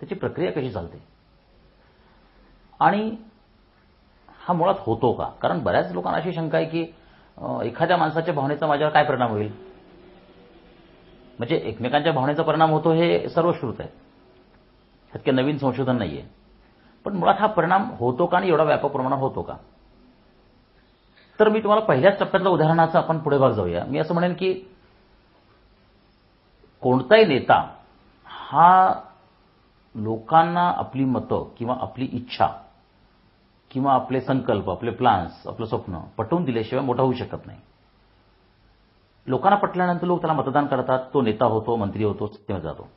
त्याची प्रक्रिया कशी चालते आणि हा मुळात होतो का? कारण बऱ्याच लोकांना अशी शंका आहे की एखाद्या माणसाच्या भावनेचा माझ्यावर काय परिणाम होईल. म्हणजे एकमेकांच्या भावनेचा परिणाम होतो हे सर्वश्रुत आहे, ह्यात काही नवीन संशोधन नाहीये. पण मुळात हा परिणाम होतो का आणि एवढा व्यापक प्रमाणात होतो का? तर मी तुम्हाला पहिल्याच टप्प्यातल्या उदाहरणाचा आपण पुढे भाग जाऊया. मी असं म्हणेन की कोणताही नेता हा लोकांना आपली मतं किंवा आपली इच्छा किंवा आपले संकल्प, आपले प्लान्स, आपलं स्वप्न पटवून दिल्याशिवाय मोठा होऊ शकत नाही. लोकांना पटल्यानंतर लोक त्याला मतदान करतात, तो नेता होतो, मंत्री होतो, सत्तेमध्ये जातो.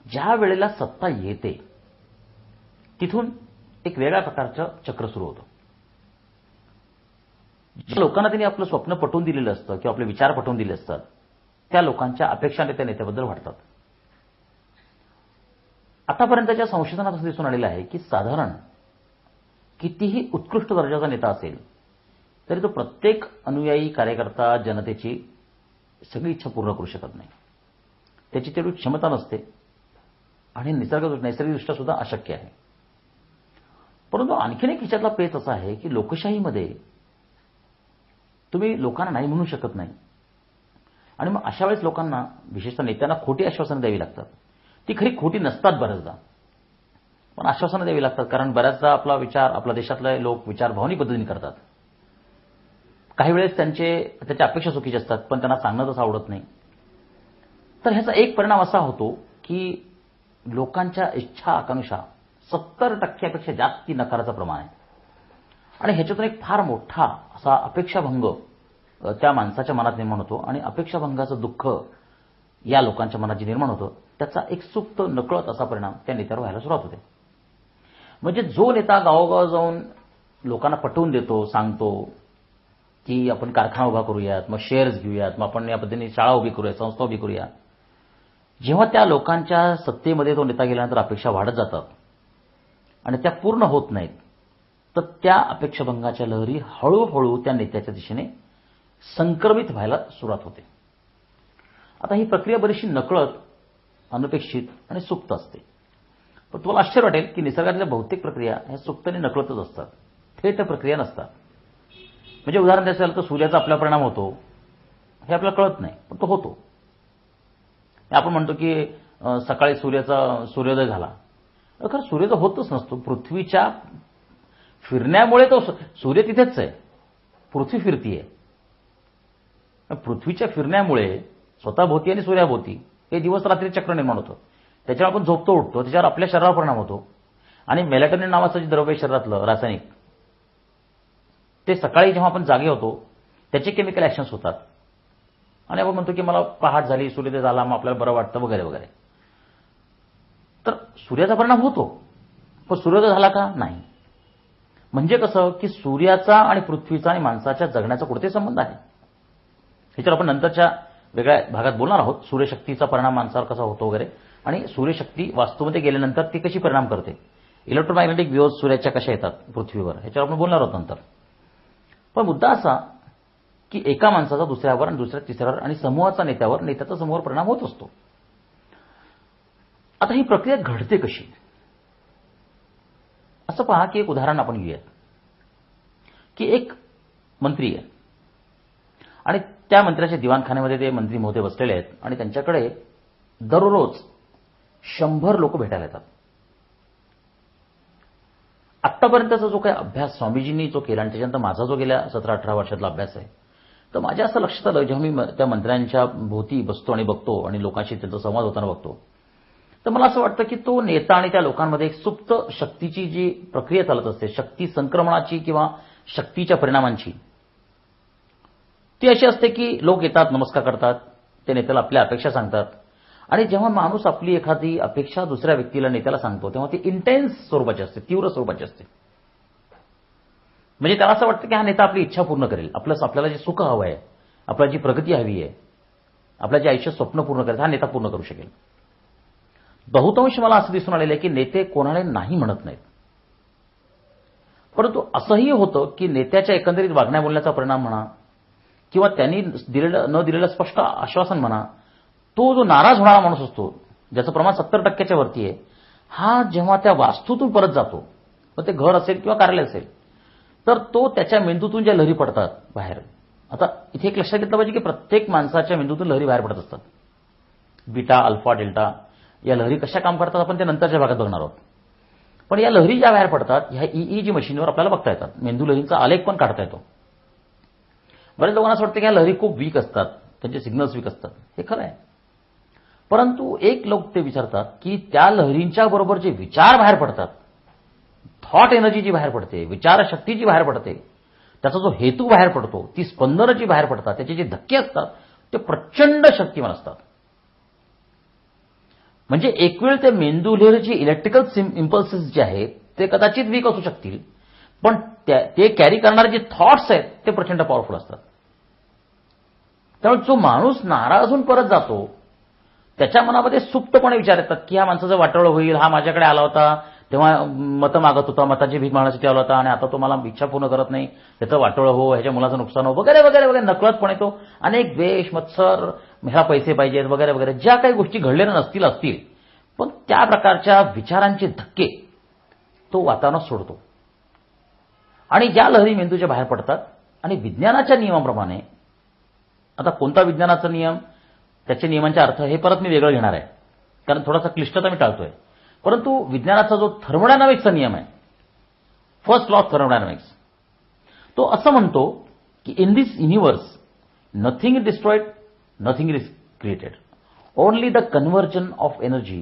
ज्या वेळेला सत्ता येते तिथून एक वेगळ्या प्रकारचं चक्र सुरू होतं. ज्या लोकांना त्यांनी आपलं स्वप्न पटवून दिलेलं असतं किंवा आपले विचार पटवून दिले असतात त्या लोकांच्या अपेक्षा त्या नेत्याबद्दल वाढतात. आतापर्यंतच्या संशोधनात असं दिसून आलेलं आहे की साधारण कितीही उत्कृष्ट दर्जाचा नेता असेल तरी तो प्रत्येक अनुयायी, कार्यकर्ता, जनतेची सगळी इच्छा पूर्ण करू शकत नाही. त्याची तेवढी क्षमता नसते आणि नैसर्गिकदृष्ट्या सुद्धा अशक्य आहे. परंतु आणखीन एक हिच्यातला पेच असा आहे की लोकशाहीमध्ये तुम्ही लोकांना नाही म्हणू शकत नाही आणि मग अशा वेळेस लोकांना, विशेषतः नेत्यांना खोटी आश्वासनं द्यावी लागतात. ती खरी खोटी नसतात बऱ्याचदा, पण आश्वासनं द्यावी लागतात. कारण बऱ्याचदा आपला विचार, आपल्या देशातले लोक विचार भावनिक पद्धतीने करतात. काही वेळेस त्याच्या अपेक्षा चुकीच्या असतात, पण त्यांना सांगणं तसं आवडत नाही. तर ह्याचा एक परिणाम असा होतो की लोकांच्या इच्छा, आकांक्षा 70% जास्ती नकाराचं प्रमाण आहे आणि ह्याच्यातून एक फार मोठा असा अपेक्षाभंग त्या माणसाच्या मनात निर्माण होतो आणि अपेक्षाभंगाचं दुःख या लोकांच्या मनात जे निर्माण होतं त्याचा एक सुप्त, नकळत असा परिणाम त्या नेत्यावर व्हायला सुरुवात होते. म्हणजे जो नेता गावोगाव जाऊन लोकांना पटवून देतो, सांगतो की आपण कारखाना उभा करूयात, मग शेअर्स घेऊयात, मग आपण या पद्धतीने शाळा उभी करूया, संस्था उभी करूया, जेव्हा त्या लोकांच्या सत्तेमध्ये तो नेता गेल्यानंतर अपेक्षा वाढत जातात आणि त्या पूर्ण होत नाहीत, तर त्या अपेक्षाभंगाच्या लहरी हळूहळू त्या नेत्याच्या दिशेने संक्रमित व्हायला सुरुवात होते. आता ही प्रक्रिया बरीचशी नकळत, अनपेक्षित आणि सुप्त असते. पण तुम्हाला आश्चर्य वाटेल की निसर्गातल्या बहुतेक प्रक्रिया ह्या सुप्त आणि नकळतच असतात, थेट प्रक्रिया नसतात. म्हणजे उदाहरण द्यायचं झालं तर सूर्याचा आपला परिणाम होतो हे आपल्याला कळत नाही, पण तो होतो. आपण म्हणतो की सकाळी सूर्योदय झाला, खरं सूर्योदय होतच नसतो. पृथ्वीच्या फिरण्यामुळे तो सूर्य तिथेच आहे, पृथ्वी फिरतीये. पृथ्वीच्या फिरण्यामुळे स्वतःभोवती आणि सूर्याभोवती हे दिवस रात्री चक्र निर्माण होतं. त्याच्यावर आपण झोपतो, उठतो, त्याच्यावर आपल्या शरीरावर परिणाम होतो आणि मेलॅटोनिन नावाचं जे द्रव्य शरीरातलं रासायनिक, ते सकाळी जेव्हा आपण जागे होतो त्याचे केमिकल ऍक्शन्स होतात आणि आपण म्हणतो की मला पहाट झाली, सूर्योदय झाला, मग आपल्याला बरं वाटतं वगैरे वगैरे. तर सूर्याचा परिणाम होतो, पण सूर्योदय झाला का? नाही. म्हणजे कसं की सूर्याचा आणि पृथ्वीचा आणि माणसाच्या जगण्याचा कुठे संबंध आहे, ह्याच्यावर आपण नंतरच्या वेगळ्या भागात बोलणार आहोत. सूर्यशक्तीचा परिणाम माणसावर कसा होतो वगैरे, आणि सूर्यशक्ती वास्तूमध्ये गेल्यानंतर ती कशी परिणाम करते, इलेक्ट्रोमॅग्नेटिक वेव्हज सूर्याच्या कशा येतात पृथ्वीवर, ह्याच्यावर आपण बोलणार आहोत नंतर. पण मुद्दा असा की एका माणसाचा दुसऱ्यावर आणि दुसऱ्या तिसऱ्यावर आणि समूहाचा नेत्यावर, नेत्याचा समूहावर परिणाम होत असतो. आता ही प्रक्रिया घडते कशी, असं पहा की एक उदाहरण आपण घेऊयात की एक मंत्री आहे आणि त्या मंत्र्याच्या दिवाणखान्यामध्ये ते मंत्री महोदय बसलेले आहेत आणि त्यांच्याकडे दररोज 100 लोक भेटायला येतात. आत्तापर्यंतचा जो काही अभ्यास स्वामीजींनी जो केला आणि त्याच्यानंतर माझा जो गेल्या 17-18 वर्षातला अभ्यास आहे, तर माझ्या असं लक्षात आलं, जेव्हा मी त्या मंत्र्यांच्या भोवती बसतो आणि बघतो आणि लोकांशी त्यांचा संवाद होताना बघतो, तर मला असं वाटतं की तो नेता आणि त्या लोकांमध्ये एक सुप्त शक्तीची जी प्रक्रिया चालत असते, शक्ती संक्रमणाची किंवा शक्तीच्या परिणामांची, ती अशी असते की लोक येतात, नमस्कार करतात, ते नेत्याला आपल्या अपेक्षा सांगतात आणि जेव्हा माणूस आपली एखादी अपेक्षा दुसऱ्या व्यक्तीला, नेत्याला सांगतो, तेव्हा ती इंटेन्स स्वरूपाची असते, तीव्र स्वरूपाची असते. म्हणजे त्याला असं वाटतं की हा नेता आपली इच्छा पूर्ण करेल, आपल्याला जे सुख हवं आहे, आपल्याला जी प्रगती हवी आहे, आपल्या जे आयुष्यात स्वप्न पूर्ण करायचं, हा नेता पूर्ण करू शकेल. बहुतांश मला असं दिसून आलेलं आहे की नेते कोणाला नाही म्हणत नाहीत, परंतु असंही होतं की नेत्याच्या एकंदरीत वागण्या बोलण्याचा परिणाम म्हणा किंवा त्यांनी न दिलेलं स्पष्ट आश्वासन म्हणा, तो जो नाराज होणारा माणूस असतो ज्याचं प्रमाण 70% वरती आहे, हा जेव्हा त्या वास्तूतून परत जातो, मग ते घर असेल किंवा कार्यालय असेल, तर तो त्याच्या मेंदूतून ज्या लहरी पडतात बाहेर. आता इथे एक लक्षात घेतलं पाहिजे की प्रत्येक माणसाच्या मेंदूतून लहरी बाहेर पडत असतात. बीटा, अल्फा, डेल्टा या लहरी कशा काम करतात आपण ते नंतरच्या भागात बघणार आहोत. पण या लहरी ज्या बाहेर पडतात, ह्या ईईजी मशीनवर आपल्याला बघता येतात. मेंदू लहरींचा आलेख पण काढता येतो. बरेच लोकांना असं वाटतं की ह्या लहरी खूप वीक असतात, त्यांचे सिग्नल्स वीक असतात. हे खरं आहे. परंतु एक लोक ते विचारतात की त्या लहरींच्या बरोबर जे विचार बाहेर पडतात, थॉट एनर्जी जी बाहेर पडते, विचारशक्ती जी बाहेर पडते, त्याचा जो हेतू बाहेर पडतो, ती स्पंदनं जी बाहेर पडतात, त्याचे जे धक्के असतात ते प्रचंड शक्तिमान असतात. म्हणजे एक वेळ ते मेंदू लहरीची इलेक्ट्रिकल इम्पल्सेस जे आहेत ते कदाचित वीक असू शकतील, पण ते कॅरी करणारे जे थॉट्स आहेत ते प्रचंड पॉवरफुल असतात. त्यामुळे जो माणूस नाराज होऊन परत जातो, त्याच्या मनामध्ये सुप्तपणे विचार येतात की ह्या माणसाचं वाटोळं होईल, हा माझ्याकडे आला होता तेव्हा मतं मागत होता, मताची भीक मागण्यासाठी आला होता आणि आता तो मला इच्छा पूर्ण करत नाही, त्याचं वाटोळं हो, ह्याच्या मुलाचं नुकसान हो, वगैरे वगैरे वगैरे नकळतपणे तो अनेक द्वेष, मत्सर, ह्याला पैसे पाहिजेत वगैरे वगैरे ज्या काही गोष्टी घडलेल्या असतील, पण त्या प्रकारच्या विचारांचे धक्के तो वातावरणात सोडतो. आणि ज्या लहरी मेंदूच्या बाहेर पडतात आणि विज्ञानाच्या नियमाप्रमाणे, आता कोणता विज्ञानाचा नियम, त्याच्या नियमांचा अर्थ हे परत मी वेगळं घेणार आहे, कारण थोडासा क्लिष्टता मी टाळतोय. परंतु विज्ञानाचा जो थर्मोडायनामिक्सचा नियम आहे, फर्स्ट लॉ ऑफ थर्मोडायनामिक्स, तो असं म्हणतो की in this universe nothing is destroyed, nothing is created, only the conversion of energy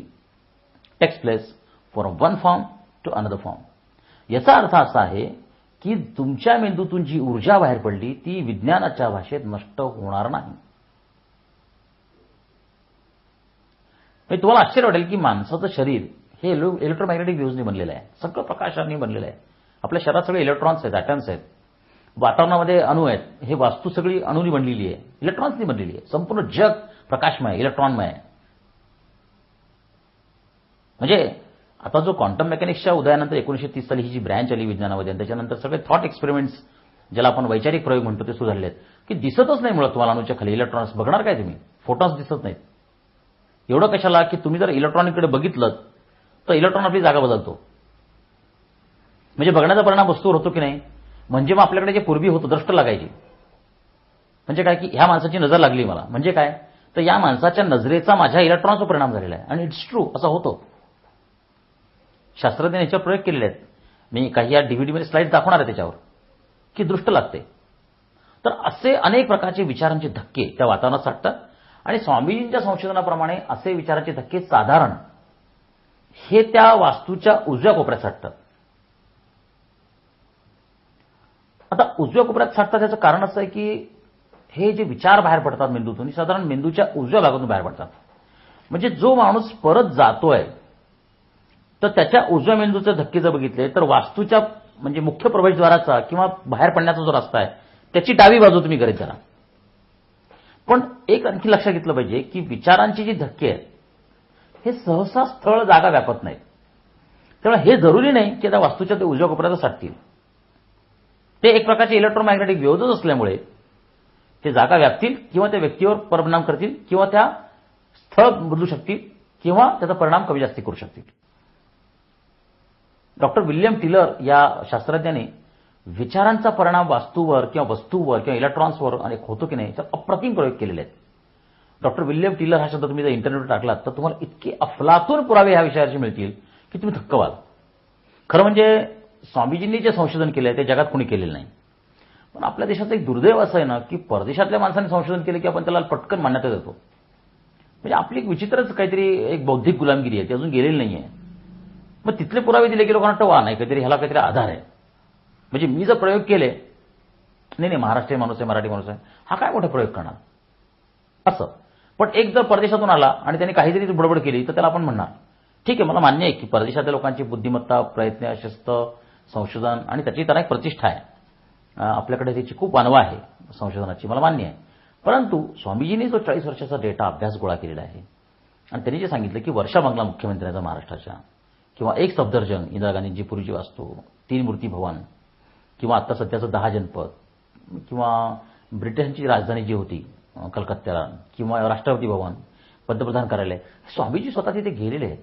takes place from one form to another form. याचा अर्थ असा आहे की तुमच्या मेंदूतून जी ऊर्जा बाहेर पडली ती विज्ञानाच्या भाषेत नष्ट होणार नाही. तुम्हाला आश्चर्य वाटेल की माणसाचं शरीर हे इलेक्ट्रोमॅग्नेटिक वेव्हजनी बनलेलं आहे, सगळं प्रकाशाने बनलेलं आहे. आपल्या शरीरात सगळे इलेक्ट्रॉन्स आहेत, ॲटम्स आहेत, वातावरणामध्ये अणू आहेत, हे वास्तू सगळी अणूंनी बनलेली आहे, इलेक्ट्रॉन्सनी बनलेली आहे. संपूर्ण जग प्रकाशमय, इलेक्ट्रॉनमय आहे. म्हणजे आता जो क्वांटम मेकॅनिक्सच्या उदयानंतर 1930 साली ही जी ब्रँच आली विज्ञानामध्ये, आणि त्याच्यानंतर सगळे थॉट एक्सपेरिमेंट्स, ज्याला आपण वैचारिक प्रयोग म्हणतो, ते सुरू झालेले आहेत की दिसतच नाही मुळात तुम्हाला अणूच्या खाली इलेक्ट्रॉन्स. बघणार काय तुम्ही, फोटॉन्स दिसत नाहीत. एवढं कशाला की तुम्ही जर इलेक्ट्रॉनिकडे बघितलं तर इलेक्ट्रॉन आपली जागा बदलतो. म्हणजे बघण्याचा परिणाम वस्तूवर होतो की नाही. म्हणजे मग आपल्याकडे जे पूर्वी होतं दृष्ट लागायची, म्हणजे काय की ह्या माणसाची नजर लागली मला, म्हणजे काय तर या माणसाच्या नजरेचा माझ्या इलेक्ट्रॉनचा परिणाम झालेला आहे. आणि इट्स ट्रू, असं होतं. शास्त्रज्ञांनी याच्यावर प्रयोग केलेले आहेत. मी काही या डीव्हीडीमध्ये स्लाइड्स दाखवणार आहे त्याच्यावर की दृष्ट लागते. तर असे अनेक प्रकारचे विचारांचे धक्के त्या वातावरणात साठतात. आणि स्वामीजींच्या संशोधनाप्रमाणे असे विचारांचे धक्के साधारण हे त्या वास्तूच्या उजव्या कोपऱ्यात साठतात. आता उजव्या कोपऱ्यात साठतात याचं कारण असं आहे की हे जे विचार बाहेर पडतात मेंदूतून, साधारण मेंदूच्या उजव्या भागातून बाहेर पडतात. म्हणजे जो माणूस परत जातोय तर त्याच्या उजव्या मेंदूचे धक्के जर बघितले तर वास्तूच्या म्हणजे मुख्य प्रवेशद्वाराचा किंवा बाहेर पडण्याचा जो रस्ता आहे त्याची डावी बाजू तुम्ही करीत जरा. पण एक आणखी लक्षात घेतलं पाहिजे की विचारांची जी धक्के आहेत हे सहसा स्थळ जागा व्यापत नाहीत. त्यामुळे हे जरुरी नाही की त्या वास्तूच्या ते उजव्या कोपऱ्यात साठतील. ते एक प्रकारचे इलेक्ट्रोमॅग्नेटिक वेव्हज असल्यामुळे ते जागा व्यापतील किंवा त्या व्यक्तीवर परिणाम करतील किंवा त्या स्थळ बदलू शकतील किंवा त्याचा परिणाम कमी जास्त करू शकतील. डॉक्टर विल्यम टिलर या शास्त्रज्ञाने विचारांचा परिणाम वास्तूवर किंवा वस्तूवर किंवा इलेक्ट्रॉन्सवर अनेक होतो की नाही याचा अप्रतिम प्रयोग केलेले आहेत. डॉक्टर विल्यम टिलर हा शब्द तुम्ही जर इंटरनेटवर टाकलात तर तुम्हाला इतके अफलातून पुरावे ह्या विषयाचे मिळतील की तुम्ही थक्क व्हाल. खरं म्हणजे स्वामीजींनी जे संशोधन केलं आहे ते जगात कोणी केलेलं नाही. पण आपल्या देशाचं एक दुर्दैव असं आहे ना की परदेशातल्या माणसांनी संशोधन केलं की आपण त्याला पटकन मान्यता देतो. म्हणजे आपली एक विचित्रच काहीतरी एक बौद्धिक गुलामगिरी आहे, ती अजून गेलेली नाही आहे. मग तिथले पुरावे दिले की लोकांना वाटतं वा नाही काहीतरी ह्याला काहीतरी आधार आहे. म्हणजे मी जर प्रयोग केले नाही महाराष्ट्रीयन माणूस आहे, मराठी माणूस आहे, हा काय मोठा प्रयोग करणार असं. पण एक जर परदेशातून आला आणि त्याने काहीतरी बडबड केली तर त्याला आपण म्हणणार ठीक आहे, मला मान्य आहे की परदेशातल्या लोकांची बुद्धिमत्ता, प्रयत्न, शिस्त, संशोधन आणि त्याची त्यांना एक प्रतिष्ठा आहे. आपल्याकडे त्याची खूप वानवा आहे संशोधनाची, मला मान्य आहे. परंतु स्वामीजींनी जो 40 वर्षाचा डेटा अभ्यास गोळा केलेला आहे आणि त्यांनी जे सांगितलं की वर्षा बंगला मुख्यमंत्र्यांचा महाराष्ट्राच्या किंवा एक सफदरजंग इंदिरा गांधींची पूर्वीची वास्तू, 3 मूर्ती भवन किंवा आता सध्याचं 10 जनपद किंवा ब्रिटनची राजधानी जी होती कलकत्त्याला किंवा राष्ट्रपती भवन, पंतप्रधान कार्यालय. स्वामीजी स्वतः तिथे गेलेले आहेत.